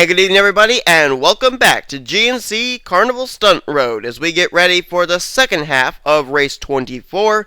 And good evening, everybody, and welcome back to GNC Carnival Stunt Road as we get ready for the second half of race 24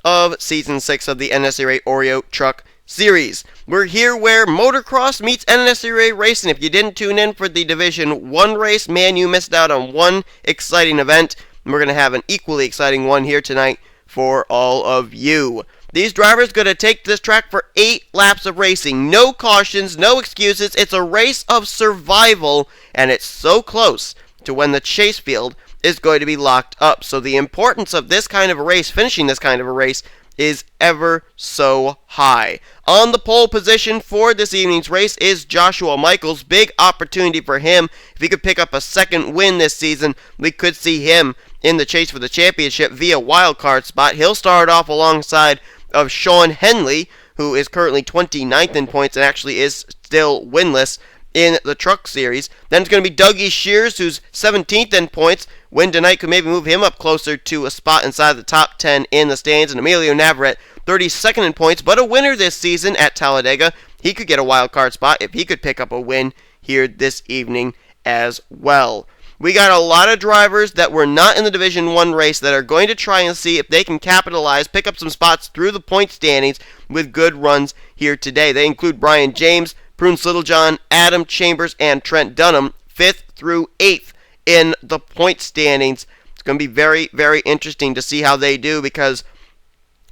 of Season 6 of the NNSCRA Oreo Truck Series. We're here where motocross meets NNSCRA racing. If you didn't tune in for the Division 1 race, man, you missed out on one exciting event. And we're going to have an equally exciting one here tonight for all of you. These drivers going to take this track for 8 laps of racing. No cautions, no excuses. It's a race of survival, and it's so close to when the chase field is going to be locked up. So the importance of this kind of a race, finishing this kind of a race, is ever so high. On the pole position for this evening's race is Joshua Michaels. Big opportunity for him. If he could pick up a second win this season, we could see him in the chase for the championship via wildcard spot. He'll start off alongside of Sean Henley, who is currently 29th in points and actually is still winless in the Truck Series. Then it's going to be Dougie Shears, who's 17th in points. Win tonight could maybe move him up closer to a spot inside the top 10 in the stands. And Emilio Navarrete, 32nd in points, but a winner this season at Talladega. He could get a wild card spot if he could pick up a win here this evening as well. We got a lot of drivers that were not in the Division 1 race that are going to try and see if they can capitalize, pick up some spots through the point standings with good runs here today. They include Brian James, Prunes Littlejohn, Adam Chambers, and Trent Dunham, 5th through 8th in the point standings. It's going to be very, very interesting to see how they do, because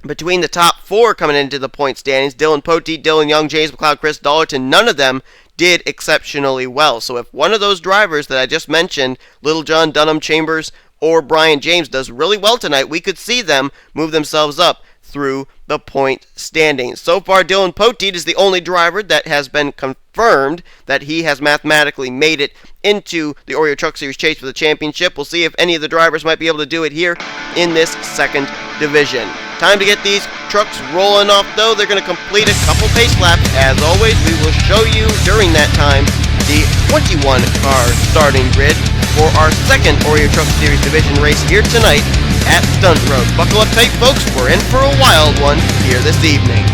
between the top 4 coming into the point standings, Dylan Poteet, Dylan Young, James McLeod, Chris Dollerton, none of them did exceptionally well. So if one of those drivers that I just mentioned, Littlejohn, Dunham, Chambers, or Brian James, does really well tonight, we could see them move themselves up through the point standings. So far, Dylan Poteet is the only driver that has been confirmed that he has mathematically made it into the Oreo Truck Series chase for the championship. We'll see if any of the drivers might be able to do it here in this second division. Time to get these trucks rolling off, though. They're going to complete a couple pace laps. As always, we will show you during that time the 21-car starting grid for our second Oreo Truck Series division race here tonight at StuntRoad. Buckle up tight, folks. We're in for a wild one here this evening.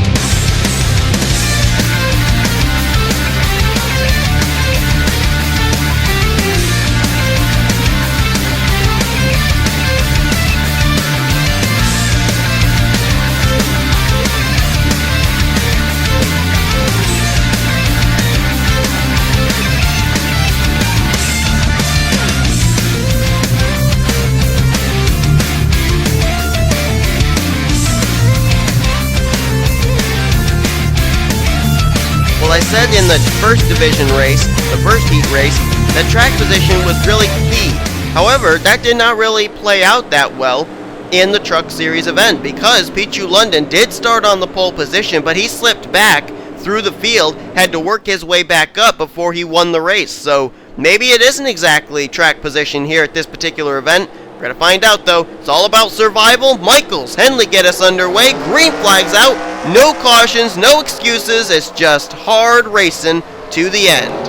I said in the first division race, the first heat race, that track position was really key. However, that did not really play out that well in the Truck Series event, because Pichu London did start on the pole position, but he slipped back through the field, had to work his way back up before he won the race. So maybe it isn't exactly track position here at this particular event. We're going to find out, though. It's all about survival. Michaels, Henley get us underway. Green flags out. No cautions, no excuses. It's just hard racing to the end.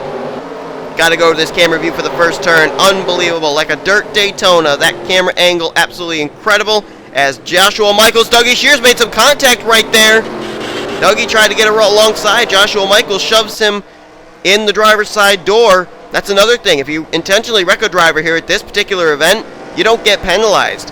Got to go to this camera view for the first turn. Unbelievable. Like a dirt Daytona. That camera angle absolutely incredible. As Joshua Michaels, Dougie Shears made some contact right there. Dougie tried to get alongside. Joshua Michaels shoves him in the driver's side door. That's another thing. If you intentionally wreck a driver here at this particular event, you don't get penalized.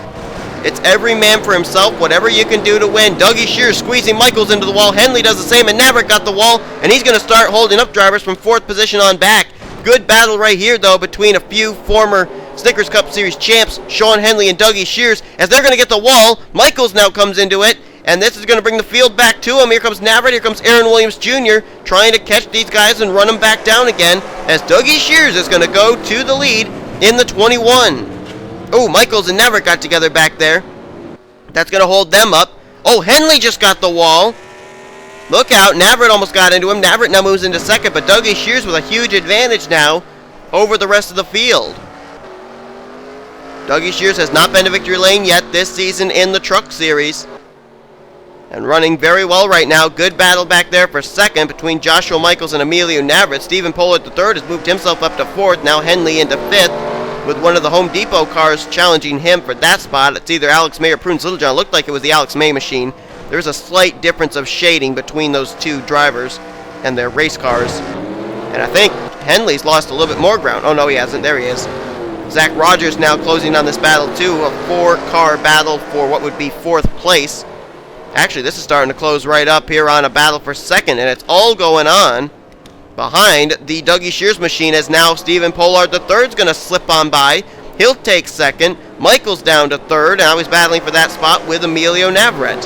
It's every man for himself, whatever you can do to win. Dougie Shears squeezing Michaels into the wall. Henley does the same, and Navarrete got the wall, and he's going to start holding up drivers from 4th position on back. Good battle right here, though, between a few former Snickers Cup Series champs, Sean Henley and Dougie Shears, as they're going to get the wall. Michaels now comes into it, and this is going to bring the field back to him. Here comes Navarrete, here comes Aaron Williams Jr., trying to catch these guys and run them back down again, as Dougie Shears is going to go to the lead in the 21. Oh, Michaels and Navarrete got together back there. That's going to hold them up. Oh, Henley just got the wall. Look out. Navarrete almost got into him. Navarrete now moves into second, but Dougie Shears with a huge advantage now over the rest of the field. Dougie Shears has not been to victory lane yet this season in the Truck Series. And running very well right now. Good battle back there for second between Joshua Michaels and Emilio Navarrete. Stephen Pollard III has moved himself up to 4th. Now Henley into 5th, with one of the Home Depot cars challenging him for that spot. It's either Alex May or Prunes Littlejohn. It looked like it was the Alex May machine. There's a slight difference of shading between those two drivers and their race cars. And I think Henley's lost a little bit more ground. Oh, no, he hasn't. There he is. Zach Rogers now closing on this battle, too. A 4-car battle for what would be 4th place. Actually, this is starting to close right up here on a battle for 2nd, and it's all going on behind the Dougie Shears machine, as now Stephen Pollard III is going to slip on by. He'll take 2nd. Michael's down to 3rd. Now he's battling for that spot with Emilio Navarrete.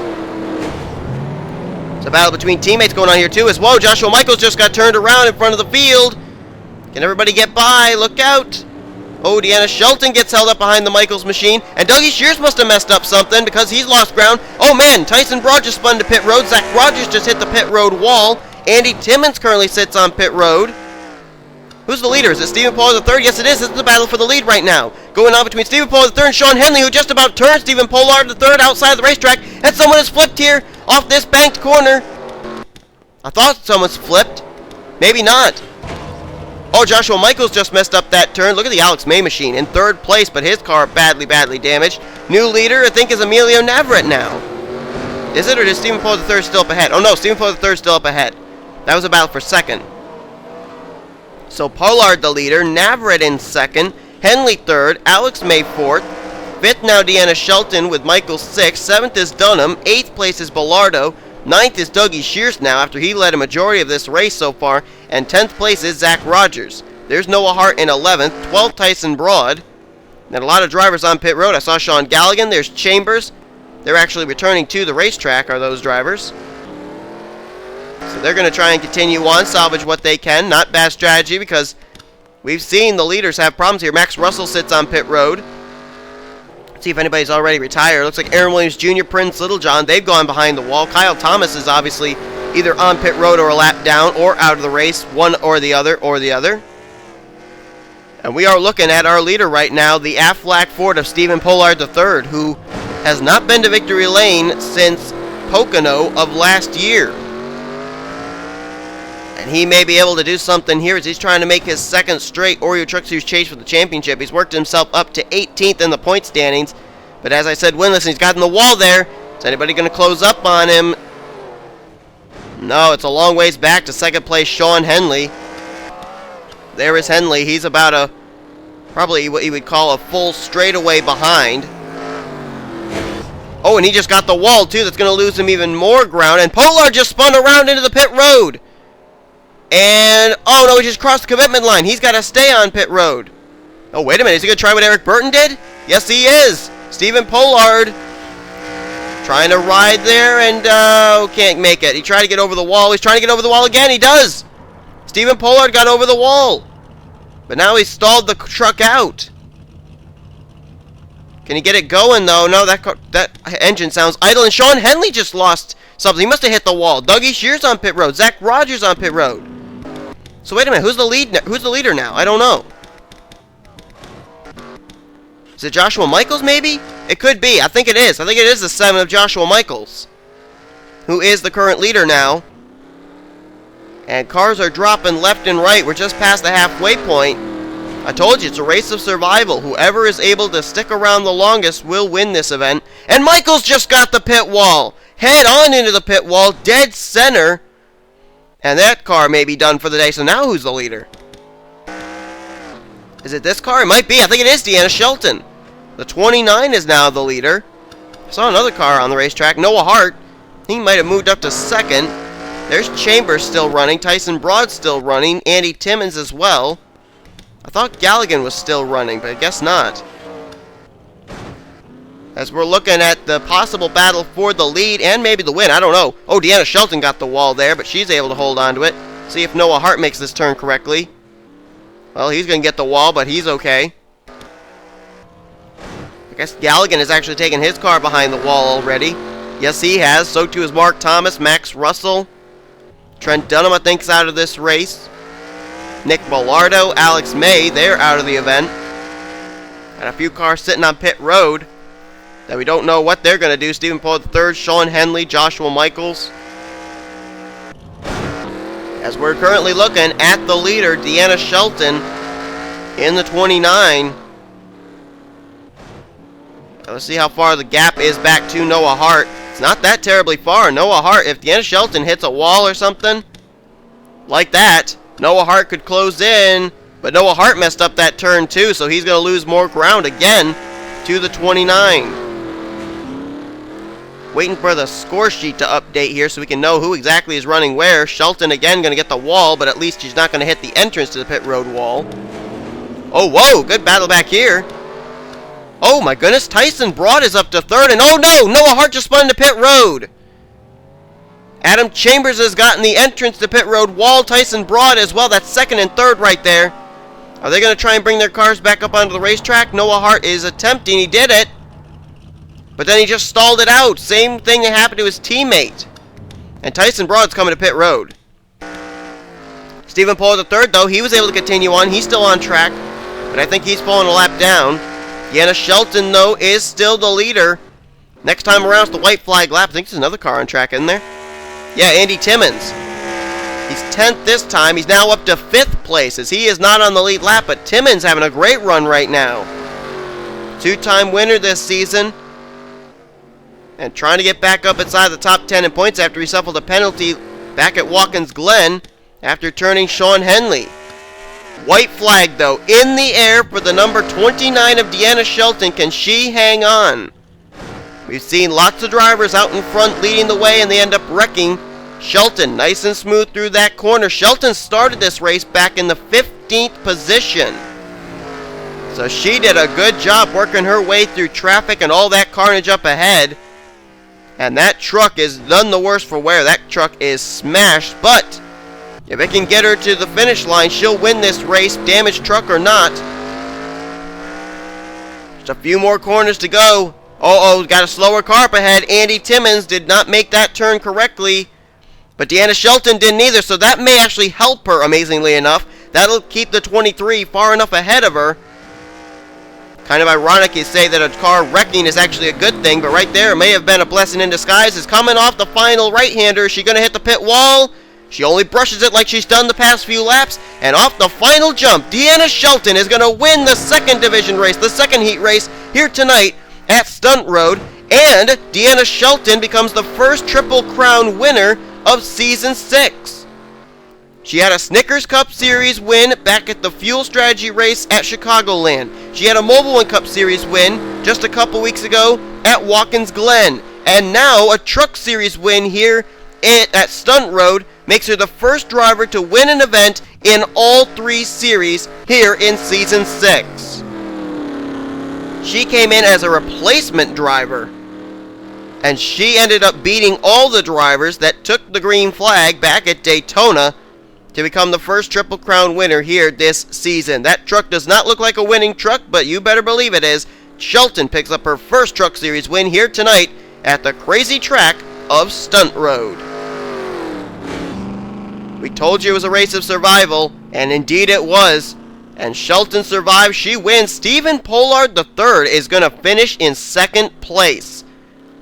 It's a battle between teammates going on here too. As whoa, Joshua Michaels just got turned around in front of the field. Can everybody get by? Look out. Oh, Deanna Shelton gets held up behind the Michaels machine. And Dougie Shears must have messed up something because he's lost ground. Oh man, Tyson Broad just spun to pit road. Zach Rogers just hit the pit road wall. Andy Timmons currently sits on pit road. Who's the leader? Is it Stephen Pollard III? Yes, it is. This is the battle for the lead right now. Going on between Stephen Pollard III and Sean Henley, who just about turned Stephen Pollard III outside of the racetrack. And someone has flipped here off this banked corner. I thought someone's flipped. Maybe not. Oh, Joshua Michaels just messed up that turn. Look at the Alex May machine in 3rd place, but his car badly damaged. New leader, I think, is Emilio Navarrete now. Is it, or is Stephen Pollard III still up ahead? Oh, no, Stephen Pollard III is still up ahead. That was a battle for 2nd. So Pollard the leader, Navarrete in 2nd, Henley 3rd, Alex May 4th, 5th now Deanna Shelton with Michael 6th, 7th is Dunham, 8th place is Bellardo, 9th is Dougie Shears now after he led a majority of this race so far, and 10th place is Zach Rogers. There's Noah Hart in 11th, 12th Tyson Broad, and a lot of drivers on pit road. I saw Sean Galligan, there's Chambers. They're actually returning to the racetrack, are those drivers. So they're going to try and continue on, salvage what they can. Not bad strategy because we've seen the leaders have problems here. Max Russell sits on pit road. Let's see if anybody's already retired. Looks like Aaron Williams Jr., Prince Littlejohn, they've gone behind the wall. Kyle Thomas is obviously either on pit road or a lap down or out of the race, one or the other And we are looking at our leader right now, the Aflac Ford of Stephen Pollard III, who has not been to victory lane since Pocono of last year. And he may be able to do something here as he's trying to make his 2nd straight Oreo Truck Series chase for the championship. He's worked himself up to 18th in the point standings. But as I said, winless, and he's gotten the wall there. Is anybody going to close up on him? No, it's a long ways back to 2nd place Sean Henley. There is Henley. He's about probably what you would call a full straightaway behind. Oh, and he just got the wall too. That's going to lose him even more ground. And Pollard just spun around into the pit road. And, oh no, he just crossed the commitment line. He's got to stay on pit road. Oh, wait a minute. Is he going to try what Eric Burton did? Yes, he is. Stephen Pollard trying to ride there and can't make it. He tried to get over the wall. He's trying to get over the wall again. He does. Stephen Pollard got over the wall. But now he's stalled the truck out. Can he get it going, though? No, that engine sounds idle. And Sean Henley just lost something. He must have hit the wall. Dougie Shears on pit road. Zach Rogers on pit road. So wait a minute, who's the leader now? I don't know. Is it Joshua Michaels, maybe? It could be. I think it is. I think it is the 7 of Joshua Michaels, who is the current leader now. And cars are dropping left and right. We're just past the halfway point. I told you, it's a race of survival. Whoever is able to stick around the longest will win this event. And Michaels just got the pit wall. Head on into the pit wall, dead center. And that car may be done for the day. So now who's the leader? Is it this car? It might be. I think it is Deanna Shelton. The 29 is now the leader. I saw another car on the racetrack. Noah Hart. He might have moved up to 2nd. There's Chambers still running. Tyson Broad still running. Andy Timmons as well. I thought Galligan was still running, but I guess not. As we're looking at the possible battle for the lead and maybe the win. I don't know. Oh, Deanna Shelton got the wall there, but she's able to hold on to it. See if Noah Hart makes this turn correctly. Well, he's going to get the wall, but he's okay. I guess Galligan has actually taken his car behind the wall already. Yes, he has. So too is Mark Thomas, Max Russell. Trent Dunham, I think, is out of this race. Nick Bellardo, Alex May, they're out of the event. And a few cars sitting on pit road that we don't know what they're going to do. Stephen Pollard III, Sean Henley, Joshua Michaels. As we're currently looking at the leader, Deanna Shelton, in the 29. Let's see how far the gap is back to Noah Hart. It's not that terribly far. Noah Hart, if Deanna Shelton hits a wall or something like that, Noah Hart could close in, but Noah Hart messed up that turn too, so he's going to lose more ground again to the 29. Waiting for the score sheet to update here so we can know who exactly is running where. Shelton again going to get the wall, but at least she's not going to hit the entrance to the pit road wall. Oh, whoa, good battle back here. Oh my goodness, Tyson Broad is up to third, and oh no, Noah Hart just spun into pit road. Adam Chambers has gotten the entrance to pit road wall. Tyson Broad as well, that's second and third right there. Are they going to try and bring their cars back up onto the racetrack? Noah Hart is attempting, he did it. But then he just stalled it out. Same thing that happened to his teammate. And Tyson Broad's coming to pit road. Stephen Pohl the third, though. He was able to continue on. He's still on track. But I think he's pulling a lap down. Deanna Shelton, though, is still the leader. Next time around, it's the white flag lap. I think there's another car on track, isn't there? Yeah, Andy Timmons. He's 10th this time. He's now up to 5th place as he is not on the lead lap. But Timmons having a great run right now. Two-time winner this season. And trying to get back up inside the top 10 in points after he suffered a penalty back at Watkins Glen after turning Sean Henley. White flag, though, in the air for the number 29 of Deanna Shelton. Can she hang on? We've seen lots of drivers out in front leading the way, and they end up wrecking. Shelton, nice and smooth through that corner. Shelton started this race back in the 15th position. So she did a good job working her way through traffic and all that carnage up ahead. And that truck is none the worse for wear. That truck is smashed, but if it can get her to the finish line, she'll win this race, damaged truck or not. Just a few more corners to go. Uh-oh, got a slower car up ahead. Andy Timmons did not make that turn correctly, but Deanna Shelton didn't either, so that may actually help her, amazingly enough. That'll keep the 23 far enough ahead of her. Kind of ironic you say that a car wrecking is actually a good thing, but right there, it may have been a blessing in disguise. Is coming off the final right-hander. Is she going to hit the pit wall? She only brushes it like she's done the past few laps. And off the final jump, Deanna Shelton is going to win the second division race, the second heat race here tonight at Stunt Road. And Deanna Shelton becomes the first Triple Crown winner of Season 6. She had a Snickers Cup Series win back at the Fuel Strategy race at Chicagoland. She had a Mobile One Cup Series win just a couple weeks ago at Watkins Glen. And now a Truck Series win here at Stunt Road makes her the first driver to win an event in all 3 series here in Season 6. She came in as a replacement driver, and she ended up beating all the drivers that took the green flag back at Daytona to become the first Triple Crown winner here this season. That truck does not look like a winning truck, but you better believe it is. Shelton picks up her first Truck Series win here tonight at the crazy track of Stunt Road. We told you it was a race of survival, and indeed it was. And Shelton survives, she wins. Stephen Pollard III is going to finish in 2nd place.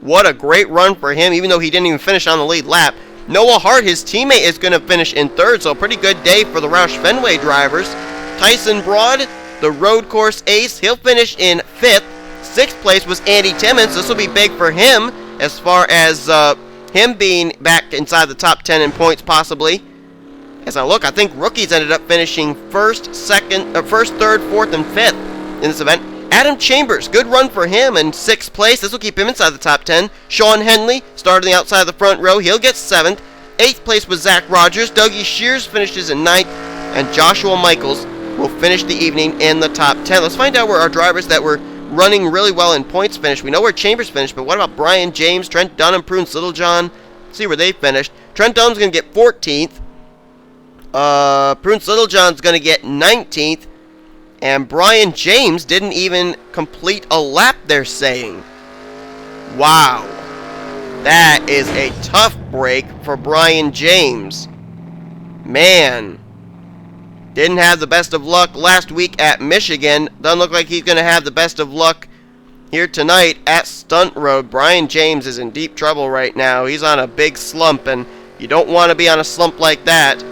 What a great run for him, even though he didn't even finish on the lead lap. Noah Hart, his teammate, is going to finish in 3rd, so a pretty good day for the Roush Fenway drivers. Tyson Broad, the road course ace, he'll finish in 5th. 6th place was Andy Timmons. This will be big for him as far as him being back inside the top 10 in points possibly. As I look, I think rookies ended up finishing 1st, 3rd, 4th, and 5th in this event. Adam Chambers, good run for him in 6th place. This will keep him inside the top 10. Sean Henley started on the outside of the front row. He'll get 7th. 8th place was Zach Rogers. Dougie Shears finishes in 9th. And Joshua Michaels will finish the evening in the top 10. Let's find out where our drivers that were running really well in points finished. We know where Chambers finished, but what about Brian James, Trent Dunham, Prune Littlejohn? Let's see where they finished. Trent Dunham's going to get 14th. Prune Littlejohn's going to get 19th. And Brian James didn't even complete a lap, they're saying. Wow. That is a tough break for Brian James. Man. Didn't have the best of luck last week at Michigan. Doesn't look like he's going to have the best of luck here tonight at Stunt Road. Brian James is in deep trouble right now. He's on a big slump, and you don't want to be on a slump like that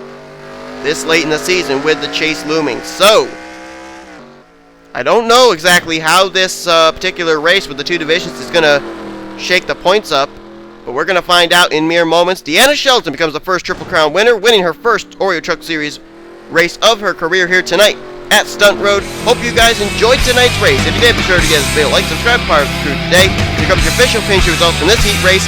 this late in the season with the chase looming. So, I don't know exactly how this particular race with the 2 divisions is going to shake the points up, but we're going to find out in mere moments. Deanna Shelton becomes the first Triple Crown winner, winning her first Oreo Truck Series race of her career here tonight at StuntRoad. Hope you guys enjoyed tonight's race. If you did, be sure to give us a video, like, subscribe, part of the crew today. Here comes your official finish results from this heat race.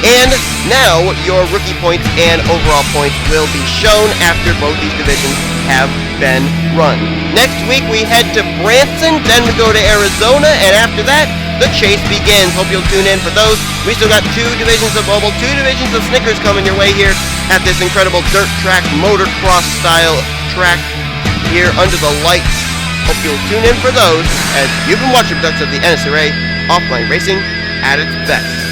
And now your rookie points and overall points will be shown after both these divisions have been run. Next week we head to Branson, then we go to Arizona, and after that, the chase begins. Hope you'll tune in for those. We still got two divisions of mobile, two divisions of Snickers coming your way here at this incredible dirt track, motocross style track here under the lights. Hope you'll tune in for those as you've been watching productions of the NNSCRA offline racing at its best.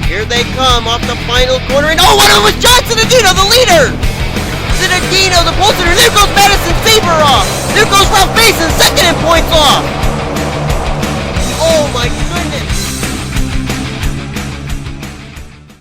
Here they come off the final corner, and oh, one of them was John Zinedino, the leader! Zinedino, the pole sitter. There goes Madison Saber off! There goes Ralph Mason, second in points off!